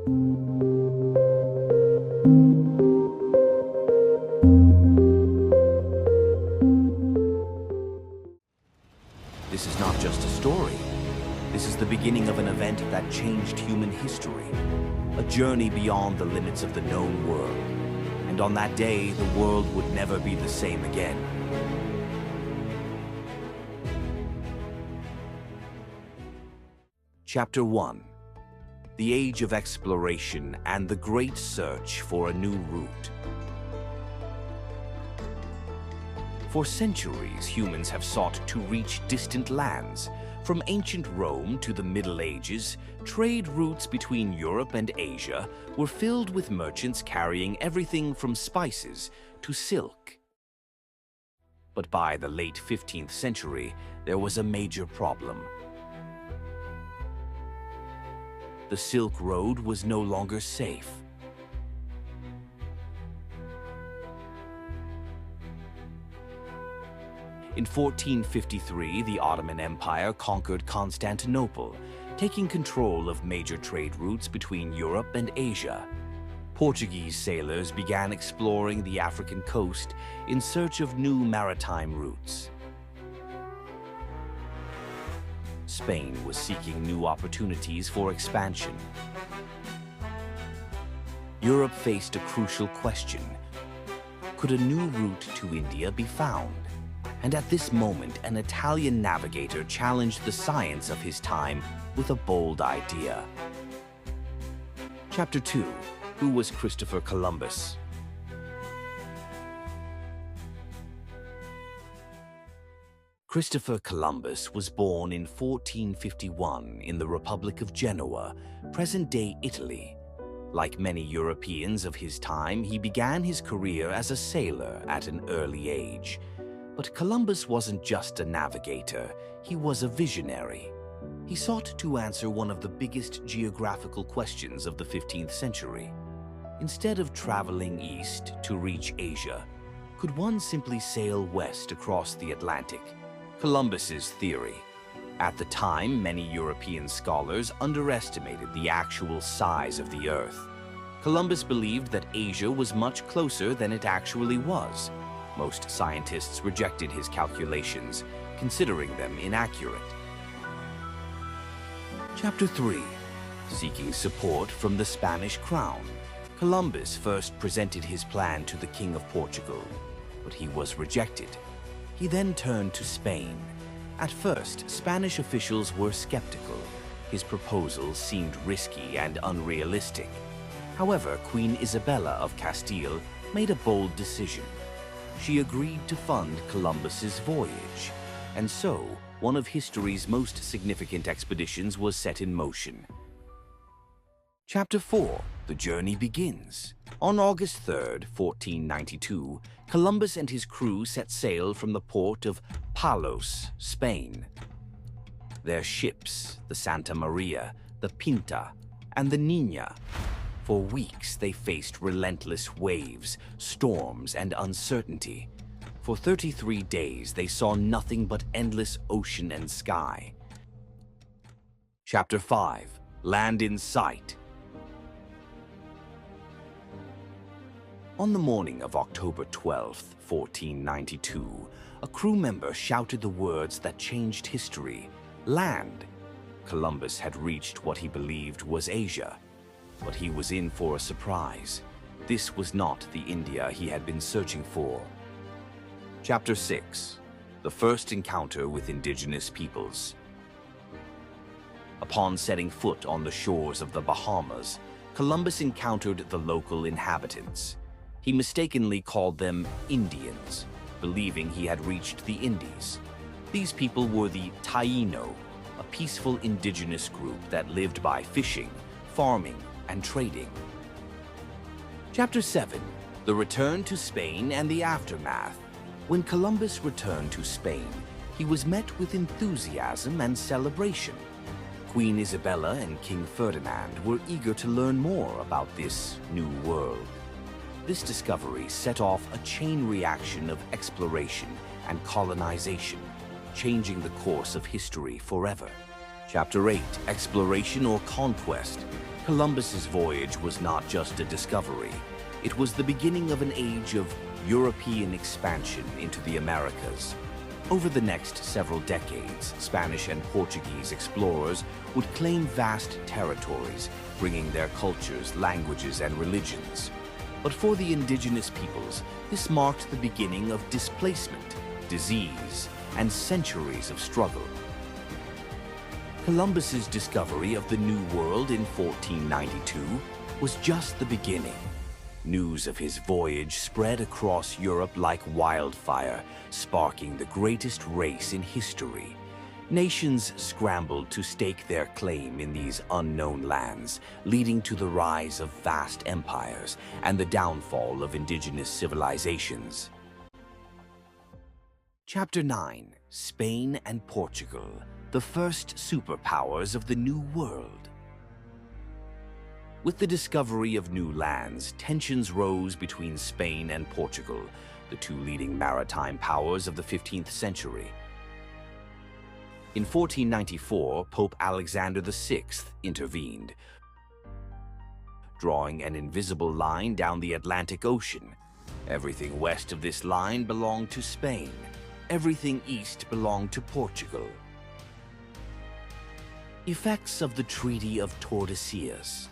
This is not just a story. This is the beginning of an event that changed human history, a journey beyond the limits of the known world. And on that day, the world would never be the same again. Chapter 1: The Age of Exploration and the Great Search for a New Route. For centuries, humans have sought to reach distant lands. From ancient Rome to the Middle Ages, trade routes between Europe and Asia were filled with merchants carrying everything from spices to silk. But by the late 15th century, there was a major problem. The Silk Road was no longer safe. In 1453, the Ottoman Empire conquered Constantinople, taking control of major trade routes between Europe and Asia. Portuguese sailors began exploring the African coast in search of new maritime routes. Spain was seeking new opportunities for expansion. Europe faced a crucial question: could a new route to India be found? And at this moment, an Italian navigator challenged the science of his time with a bold idea. Chapter 2: Who was Christopher Columbus? Christopher Columbus was born in 1451 in the Republic of Genoa, present-day Italy. Like many Europeans of his time, he began his career as a sailor at an early age. But Columbus wasn't just a navigator, he was a visionary. He sought to answer one of the biggest geographical questions of the 15th century. Instead of traveling east to reach Asia, could one simply sail west across the Atlantic? Columbus's theory. At the time, many European scholars underestimated the actual size of the Earth. Columbus believed that Asia was much closer than it actually was. Most scientists rejected his calculations, considering them inaccurate. Chapter 3: Seeking support from the Spanish crown. Columbus first presented his plan to the King of Portugal, but he was rejected. He then turned to Spain. At first, Spanish officials were skeptical. His proposals seemed risky and unrealistic. However, Queen Isabella of Castile made a bold decision. She agreed to fund Columbus's voyage, and so one of history's most significant expeditions was set in motion. Chapter 4: The Journey Begins. On August 3rd, 1492, Columbus and his crew set sail from the port of Palos, Spain. Their ships, the Santa Maria, the Pinta, and the Niña. For weeks, they faced relentless waves, storms, and uncertainty. For 33 days, they saw nothing but endless ocean and sky. Chapter 5: Land in Sight. On the morning of October 12th, 1492, a crew member shouted the words that changed history: land. Columbus had reached what he believed was Asia. But he was in for a surprise. This was not the India he had been searching for. Chapter 6: The First Encounter with Indigenous Peoples. Upon setting foot on the shores of the Bahamas, Columbus encountered the local inhabitants. He mistakenly called them Indians, believing he had reached the Indies. These people were the Taino, a peaceful indigenous group that lived by fishing, farming, and trading. Chapter 7: The Return to Spain and the Aftermath. When Columbus returned to Spain, he was met with enthusiasm and celebration. Queen Isabella and King Ferdinand were eager to learn more about this new world. This discovery set off a chain reaction of exploration and colonization, changing the course of history forever. Chapter 8, Exploration or Conquest. Columbus's voyage was not just a discovery. It was the beginning of an age of European expansion into the Americas. Over the next several decades, Spanish and Portuguese explorers would claim vast territories, bringing their cultures, languages, and religions. But for the indigenous peoples, this marked the beginning of displacement, disease, and centuries of struggle. Columbus's discovery of the New World in 1492 was just the beginning. News of his voyage spread across Europe like wildfire, sparking the greatest race in history. Nations scrambled to stake their claim in these unknown lands, leading to the rise of vast empires and the downfall of indigenous civilizations. Chapter 9, Spain and Portugal, the first superpowers of the New World. With the discovery of new lands, tensions rose between Spain and Portugal, the two leading maritime powers of the 15th century. In 1494, Pope Alexander VI intervened, drawing an invisible line down the Atlantic Ocean. Everything west of this line belonged to Spain. Everything east belonged to Portugal. Effects of the Treaty of Tordesillas.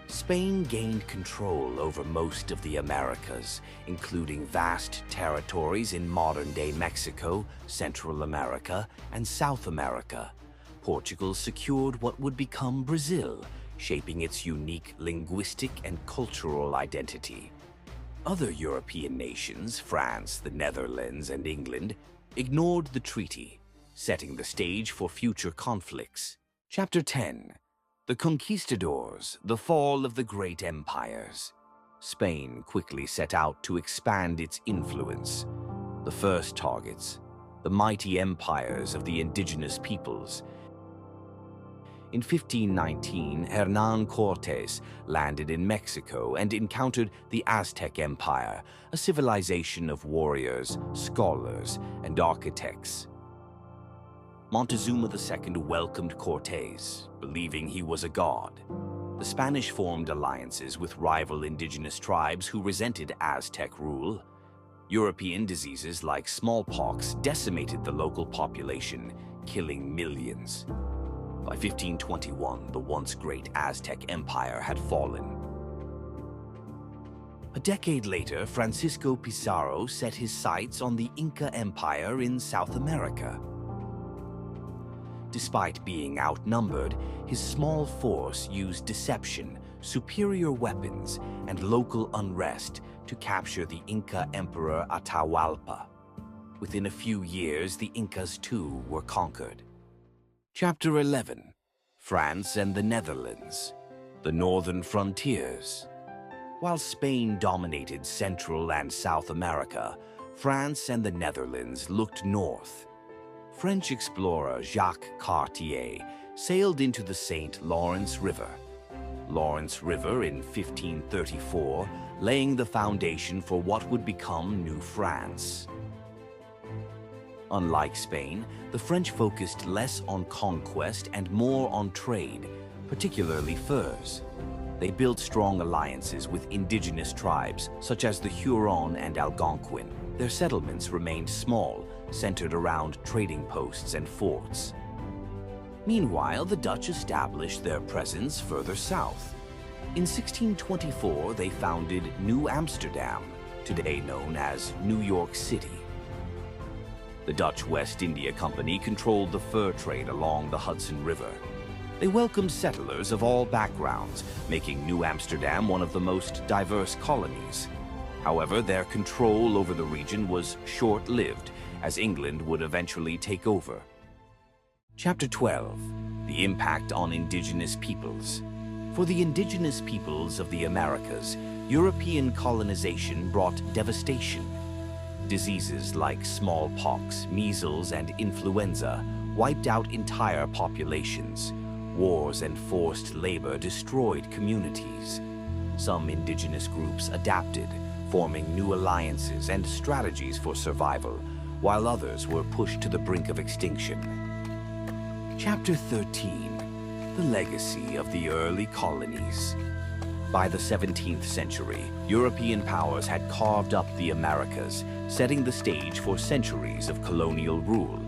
Spain gained control over most of the Americas, including vast territories in modern-day Mexico, Central America, and South America. Portugal secured what would become Brazil, shaping its unique linguistic and cultural identity. Other European nations, France, the Netherlands, and England, ignored the treaty, setting the stage for future conflicts. Chapter 10. The Conquistadors, the Fall of the Great Empires. Spain quickly set out to expand its influence. The first targets, the mighty empires of the indigenous peoples. In 1519, Hernán Cortés landed in Mexico and encountered the Aztec Empire, a civilization of warriors, scholars, and architects. Montezuma II welcomed Cortés, believing he was a god. The Spanish formed alliances with rival indigenous tribes who resented Aztec rule. European diseases like smallpox decimated the local population, killing millions. By 1521, the once great Aztec Empire had fallen. A decade later, Francisco Pizarro set his sights on the Inca Empire in South America. Despite being outnumbered, his small force used deception, superior weapons, and local unrest to capture the Inca Emperor Atahualpa. Within a few years, the Incas too were conquered. Chapter 11. France and the Netherlands, the Northern Frontiers. While Spain dominated Central and South America, France and the Netherlands looked north. French explorer Jacques Cartier sailed into the St. Lawrence River. Lawrence River in 1534, laying the foundation for what would become New France. Unlike Spain, the French focused less on conquest and more on trade, particularly furs. They built strong alliances with indigenous tribes, such as the Huron and Algonquin. Their settlements remained small, centered around trading posts and forts. Meanwhile, the Dutch established their presence further south. In 1624, they founded New Amsterdam, today known as New York City. The Dutch West India Company controlled the fur trade along the Hudson River. They welcomed settlers of all backgrounds, making New Amsterdam one of the most diverse colonies. However, their control over the region was short-lived, as England would eventually take over. Chapter 12. The Impact on Indigenous Peoples. For the indigenous peoples of the Americas, European colonization brought devastation. Diseases like smallpox, measles, and influenza wiped out entire populations. Wars and forced labor destroyed communities. Some indigenous groups adapted, forming new alliances and strategies for survival, while others were pushed to the brink of extinction. Chapter 13. The legacy of the early colonies. By the 17th century, European powers had carved up the Americas, setting the stage for centuries of colonial rule.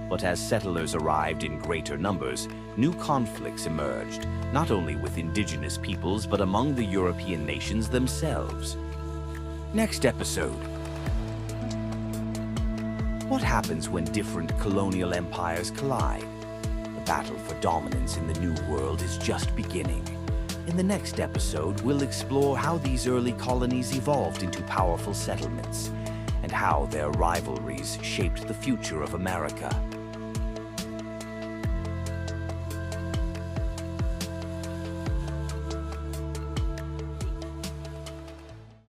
But as settlers arrived in greater numbers, new conflicts emerged, not only with indigenous peoples but among the European nations themselves. Next episode. What happens when different colonial empires collide? The battle for dominance in the New World is just beginning. In the next episode, we'll explore how these early colonies evolved into powerful settlements and how their rivalries shaped the future of America.